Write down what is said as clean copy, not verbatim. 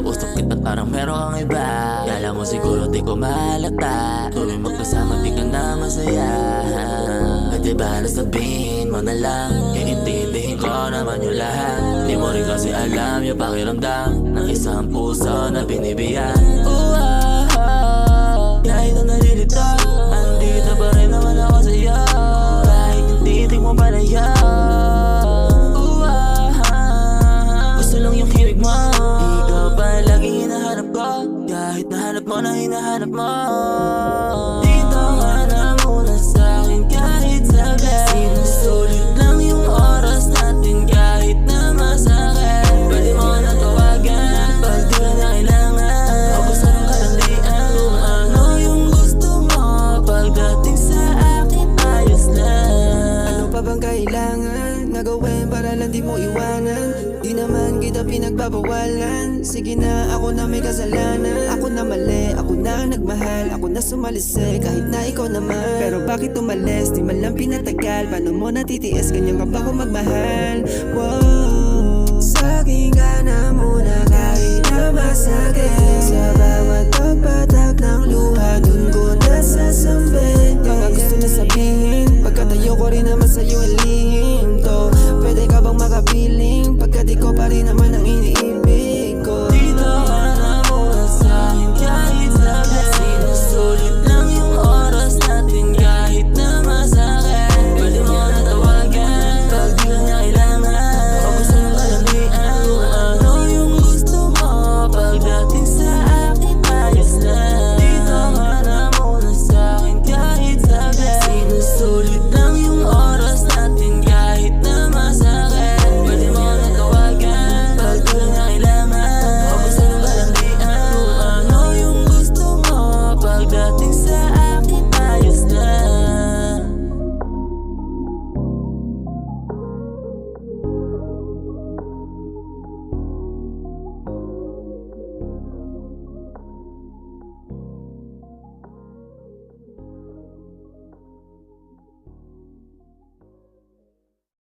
Kausap kita parang meron kang iba. Kala mo siguro di ko mahalata. Tuwing magkasama di ka na masaya. Pwede ba na sabihin mo na lang? Iintindihin ko naman yung lahat. Di mo rin kasi alam yung pakiramdam ng isang puso na binibigyan. Kahit na nalilito, andito pa rin naman ako sa'yo. Kahit yung titig mo palaya. Gusto lang yung himig mo. Ikaw pa laging hinahanap ko. Kahit nahanap mo na hinahanap mo. Dito ka na muna sa'kin kahit saglit. Sinusulit lang yung oras natin kahit na masakit. Pwede mo na tawagan pag di ka na kailangan. O gusto ng kalandian kung ano yung gusto mo. Pagdating sa akin ayos lang. Ano pa bang kailangan na gawin para lang di mo iwanan? Di naman kita pinagbabawalan. Sige na, ako na may kasalanan. Ako na mali, ako na nagmahal. Ako na sumalisi, kahit na ikaw naman. Pero bakit umalis, di man lang pinatagal? Paano mo natitiis, ganyan ka ba kung magmahal? Wow, saging ka na muna kahit na masakit. Sa bawat pagpatak ng luha, dun ko nasasambit. Mga gusto na sabihin, pagkatayo ko rin naman sa'yo ang lihim to. Pwede ka bang makapiling, pagkat ikaw pa rin naman